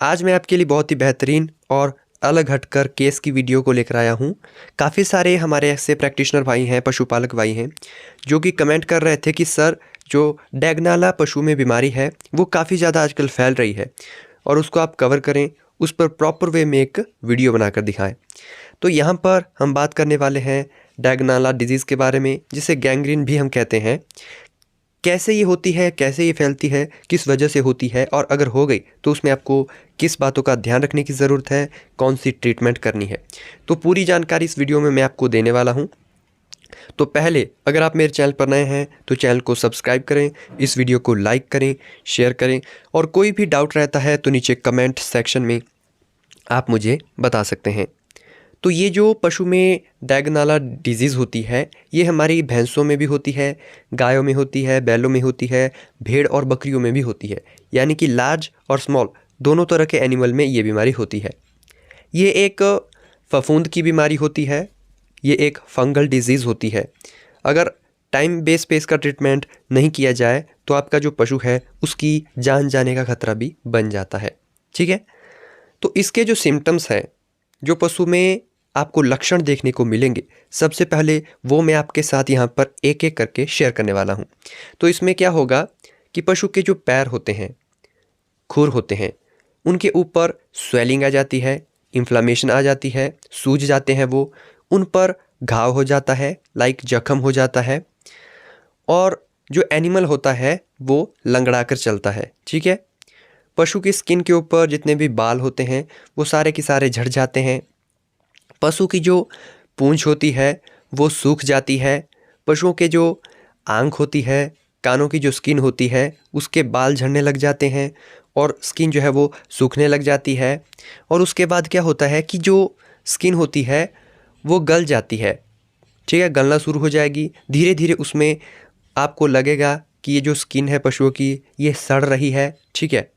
आज मैं आपके लिए बहुत ही बेहतरीन और अलग हटकर केस की वीडियो को लेकर आया हूँ। काफ़ी सारे हमारे ऐसे प्रैक्टिशनर भाई हैं, पशुपालक भाई हैं, जो कि कमेंट कर रहे थे कि सर जो डैगनाला पशु में बीमारी है वो काफ़ी ज़्यादा आजकल फैल रही है और उसको आप कवर करें, उस पर प्रॉपर वे में एक वीडियो बनाकर दिखाएं। तो यहाँ पर हम बात करने वाले हैं डैगनाला डिजीज़ के बारे में, जिसे गैंग्रीन भी हम कहते हैं। कैसे ये होती है, कैसे ये फैलती है, किस वजह से होती है और अगर हो गई तो उसमें आपको किस बातों का ध्यान रखने की ज़रूरत है, कौन सी ट्रीटमेंट करनी है, तो पूरी जानकारी इस वीडियो में मैं आपको देने वाला हूँ। तो पहले अगर आप मेरे चैनल पर नए हैं तो चैनल को सब्सक्राइब करें, इस वीडियो को लाइक करें, शेयर करें और कोई भी डाउट रहता है तो नीचे कमेंट सेक्शन में आप मुझे बता सकते हैं। तो ये जो पशु में डैगनाला डिजीज़ होती है, ये हमारी भैंसों में भी होती है, गायों में होती है, बैलों में होती है, भेड़ और बकरियों में भी होती है। यानी कि लार्ज और स्मॉल दोनों तरह के एनिमल में ये बीमारी होती है। ये एक फफूंद की बीमारी होती है, ये एक फंगल डिजीज़ होती है। अगर टाइम बेस पे इसका ट्रीटमेंट नहीं किया जाए तो आपका जो पशु है उसकी जान जाने का खतरा भी बन जाता है। ठीक है, तो इसके जो सिम्टम्स हैं, जो पशु में आपको लक्षण देखने को मिलेंगे, सबसे पहले वो मैं आपके साथ यहाँ पर एक एक करके शेयर करने वाला हूँ। तो इसमें क्या होगा कि पशु के जो पैर होते हैं, खुर होते हैं, उनके ऊपर स्वेलिंग आ जाती है, इन्फ्लामेशन आ जाती है, सूज जाते हैं वो, उन पर घाव हो जाता है, लाइक जख्म हो जाता है और जो एनिमल होता है वो लंगड़ा कर चलता है। ठीक है, पशु की स्किन के ऊपर जितने भी बाल होते हैं वो सारे के सारे झड़ जाते हैं। पशु की जो पूंछ होती है वो सूख जाती है। पशुओं के जो आँख होती है, कानों की जो स्किन होती है, उसके बाल झड़ने लग जाते हैं और स्किन जो है वो सूखने लग जाती है। और उसके बाद क्या होता है कि जो स्किन होती है वो गल जाती है। ठीक है, गलना शुरू हो जाएगी। धीरे धीरे उसमें आपको लगेगा कि ये जो स्किन है पशुओं की ये सड़ रही है। ठीक है,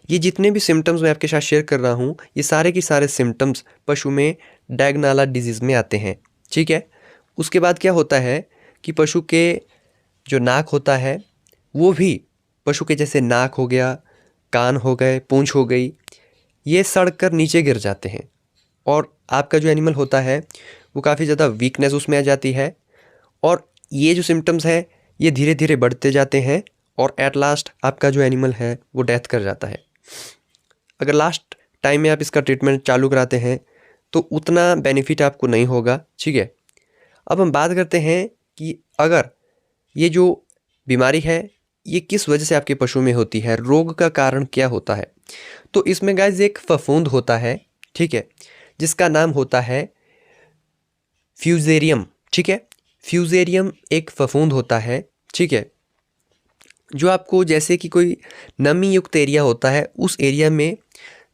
ये जितने भी सिम्टम्स मैं आपके साथ शेयर कर रहा हूँ, ये सारे के सारे सिम्टम्स पशु में डैगनाला डिजीज़ में आते हैं। ठीक है, उसके बाद क्या होता है कि पशु के जो नाक होता है वो भी पशु के जैसे नाक हो गया, कान हो गए, पूंछ हो गई, ये सड़ कर नीचे गिर जाते हैं और आपका जो एनिमल होता है वो काफ़ी ज़्यादा वीकनेस उसमें आ जाती है। और ये जो सिम्टम्स हैं ये धीरे धीरे बढ़ते जाते हैं और एट लास्ट आपका जो एनिमल है वो डेथ कर जाता है। अगर लास्ट टाइम में आप इसका ट्रीटमेंट चालू कराते हैं तो उतना बेनिफिट आपको नहीं होगा। ठीक है, अब हम बात करते हैं कि अगर ये जो बीमारी है ये किस वजह से आपके पशु में होती है, रोग का कारण क्या होता है। तो इसमें गाइस एक फफूंद होता है, ठीक है, जिसका नाम होता है फ्यूजेरियम। ठीक है, फ्यूजेरियम एक फफूंद होता है। ठीक है, जो आपको जैसे कि कोई नमी युक्त एरिया होता है, उस एरिया में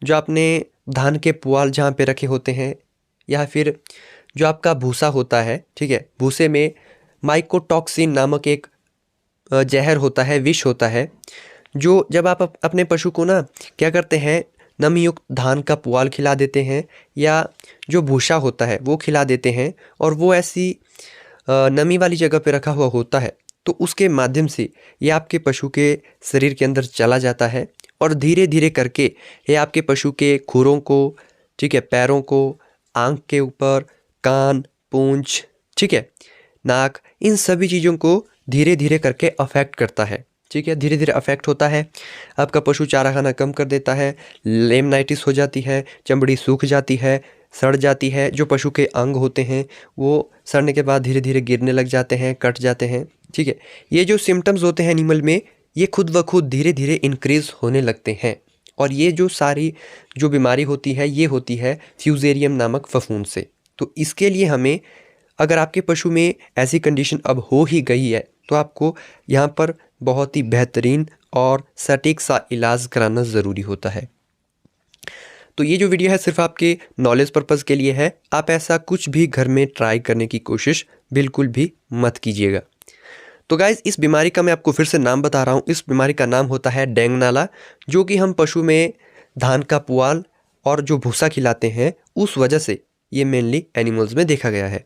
जो आपने धान के पुआल जहाँ पे रखे होते हैं या फिर जो आपका भूसा होता है, ठीक है, भूसे में माइकोटॉक्सिन नामक एक जहर होता है, विष होता है, जो जब आप अपने पशु को ना क्या करते हैं, नमी युक्त धान का पुआल खिला देते हैं या जो भूसा होता है वो खिला देते हैं और वो ऐसी नमी वाली जगह पे रखा हुआ होता है, तो उसके माध्यम से ये आपके पशु के शरीर के अंदर चला जाता है और धीरे धीरे करके ये आपके पशु के खुरों को, ठीक है, पैरों को, आँख के ऊपर, कान, पूंछ, ठीक है, नाक, इन सभी चीज़ों को धीरे धीरे करके अफेक्ट करता है। ठीक है, धीरे धीरे अफेक्ट होता है, आपका पशु चारा खाना कम कर देता है, लेमनाइटिस हो जाती है, चमड़ी सूख जाती है, सड़ जाती है, जो पशु के अंग होते हैं वो सड़ने के बाद धीरे धीरे गिरने लग जाते हैं, कट जाते हैं। ठीक है, ये जो सिम्टम्स होते हैं एनिमल में ये खुद ब खुद धीरे धीरे इंक्रीज़ होने लगते हैं और ये जो सारी जो बीमारी होती है ये होती है फ्यूजेरियम नामक फफूंद से। तो इसके लिए हमें, अगर आपके पशु में ऐसी कंडीशन अब हो ही गई है तो आपको यहाँ पर बहुत ही बेहतरीन और सटीक सा इलाज कराना ज़रूरी होता है। तो ये जो वीडियो है सिर्फ आपके नॉलेज पर्पज़ के लिए है, आप ऐसा कुछ भी घर में ट्राई करने की कोशिश बिल्कुल भी मत कीजिएगा। तो गाइज़, इस बीमारी का मैं आपको फिर से नाम बता रहा हूँ। इस बीमारी का नाम होता है डैगनाला, जो कि हम पशु में धान का पुआल और जो भूसा खिलाते हैं उस वजह से ये मेनली एनिमल्स में देखा गया है।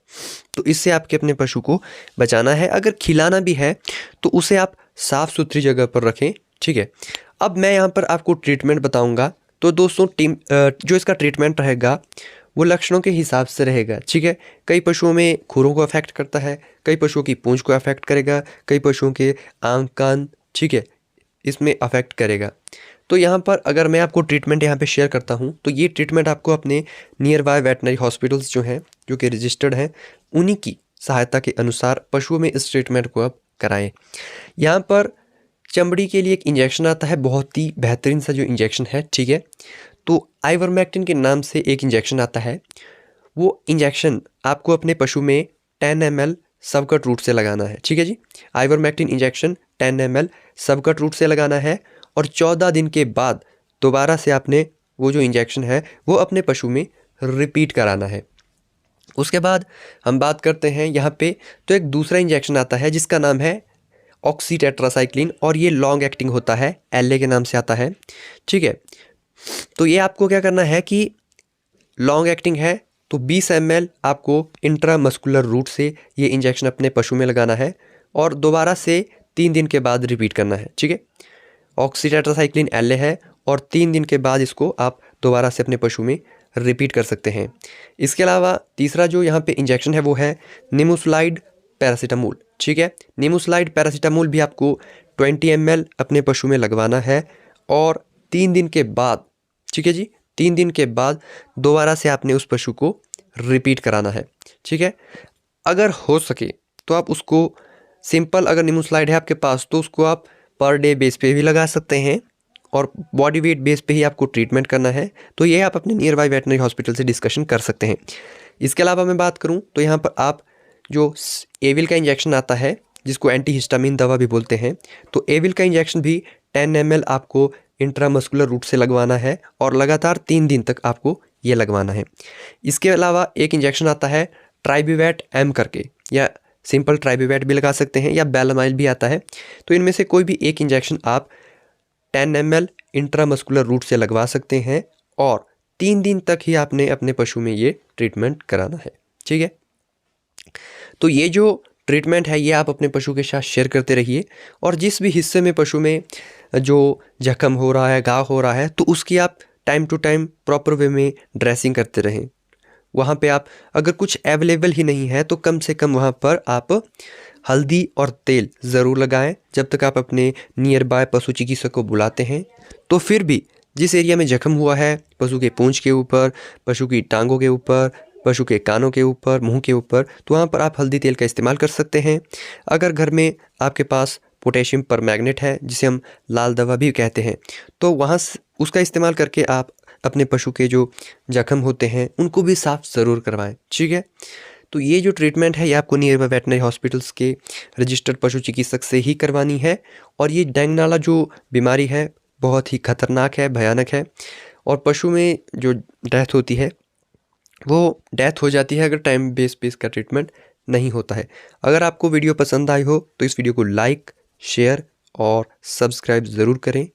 तो इससे आपके अपने पशु को बचाना है। अगर खिलाना भी है तो उसे आप साफ़ सुथरी जगह पर रखें। ठीक है, अब मैं यहाँ पर आपको ट्रीटमेंट बताऊँगा। तो दोस्तों जो इसका ट्रीटमेंट रहेगा वो लक्षणों के हिसाब से रहेगा, ठीक है। कई पशुओं में खुरों को अफेक्ट करता है, कई पशुओं की पूंछ को अफेक्ट करेगा, कई पशुओं के आंख कान, ठीक है, इसमें अफेक्ट करेगा। तो यहाँ पर अगर मैं आपको ट्रीटमेंट यहाँ पे शेयर करता हूँ तो ये ट्रीटमेंट आपको अपने नियर बाय वेटनरी हॉस्पिटल्स जो हैं, जो कि रजिस्टर्ड हैं, उन्हीं की सहायता के अनुसार पशुओं में इस ट्रीटमेंट को आप कराएं। यहाँ पर चमड़ी के लिए एक इंजेक्शन आता है, बहुत ही बेहतरीन सा जो इंजेक्शन है, ठीक है। तो आइवरमेक्टिन के नाम से एक इंजेक्शन आता है। वो इंजेक्शन आपको अपने पशु में 10 ml सबकट रूट से लगाना है, ठीक है जी। आइवरमेक्टिन इंजेक्शन 10 ml सबकट रूट से लगाना है और 14 दिन के बाद दोबारा से आपने वो जो इंजेक्शन है वो अपने पशु में रिपीट कराना है। उसके बाद हम बात करते हैं यहाँ पे, तो एक दूसरा इंजेक्शन आता है जिसका नाम है ऑक्सीटेट्रासाइक्लिन और ये लॉन्ग एक्टिंग होता है, LA के नाम से आता है, ठीक है। तो ये आपको क्या करना है कि लॉन्ग एक्टिंग है तो 20 ml आपको इंट्रामस्कुलर रूट से ये इंजेक्शन अपने पशु में लगाना है और दोबारा से 3 दिन के बाद रिपीट करना है, ठीक है। ऑक्सीटेट्रासाइक्लिन LA है और 3 दिन के बाद इसको आप दोबारा से अपने पशु में रिपीट कर सकते हैं। इसके अलावा तीसरा जो यहाँ पे इंजेक्शन है वो है निमोसुलाइड पैरासीटामोल, ठीक है। निमोसुलाइड पैरासीटामोल भी आपको 20 ml अपने पशु में लगवाना है और 3 दिन के बाद, ठीक है जी, 3 दिन के बाद दोबारा से आपने उस पशु को रिपीट कराना है, ठीक है। अगर हो सके तो आप उसको सिंपल, अगर निमोसुलाइड है आपके पास तो उसको आप पर डे बेस पे भी लगा सकते हैं और बॉडी वेट बेस पे ही आपको ट्रीटमेंट करना है। तो ये आप अपने नियर बाय वेटनरी हॉस्पिटल से डिस्कशन कर सकते हैं। इसके अलावा मैं बात करूँ तो यहाँ पर आप जो एविल का इंजेक्शन आता है जिसको एंटीहिस्टामिन दवा भी बोलते हैं, तो एविल का इंजेक्शन भी 10 ml आपको इंट्रामस्कुलर रूट से लगवाना है और लगातार 3 दिन तक आपको ये लगवाना है। इसके अलावा एक इंजेक्शन आता है ट्राइब्यूवैट M करके, या सिंपल ट्राइब्यूवैट भी लगा सकते हैं, या बेलामाइल भी आता है। तो इनमें से कोई भी एक इंजेक्शन आप 10 ml इंट्रामस्कुलर रूट से लगवा सकते हैं और 3 दिन तक ही आपने अपने पशु में ये ट्रीटमेंट कराना है, ठीक है। तो ये जो ट्रीटमेंट है ये आप अपने पशु के साथ शेयर करते रहिए और जिस भी हिस्से में पशु में जो जख्म हो रहा है, घाव हो रहा है, तो उसकी आप time to time proper way में ड्रेसिंग करते रहें। वहाँ पे आप अगर कुछ अवेलेबल ही नहीं है तो कम से कम वहाँ पर आप हल्दी और तेल ज़रूर लगाएं। जब तक आप अपने नियर बाय पशु चिकित्सक को बुलाते हैं तो फिर भी जिस एरिया में जख्म हुआ है, पशु के पूंछ के ऊपर, पशु की टांगों के ऊपर, पशु के कानों के ऊपर, मुंह के ऊपर, तो वहाँ पर आप हल्दी तेल का इस्तेमाल कर सकते हैं। अगर घर में आपके पास पोटेशियम परमैंगनेट है जिसे हम लाल दवा भी कहते हैं, तो वहाँ उसका इस्तेमाल करके आप अपने पशु के जो जख्म होते हैं उनको भी साफ़ ज़रूर करवाएं, ठीक है। तो ये जो ट्रीटमेंट है ये आपको नियर बाय वेटनरी हॉस्पिटल्स के रजिस्टर्ड पशु चिकित्सक से ही करवानी है। और ये डेंगू नाला जो बीमारी है बहुत ही खतरनाक है, भयानक है, और पशु में जो डेथ होती है वो डेथ हो जाती है अगर टाइम बेस पे इसका ट्रीटमेंट नहीं होता है। अगर आपको वीडियो पसंद आई हो तो इस वीडियो को लाइक, शेयर और सब्सक्राइब ज़रूर करें।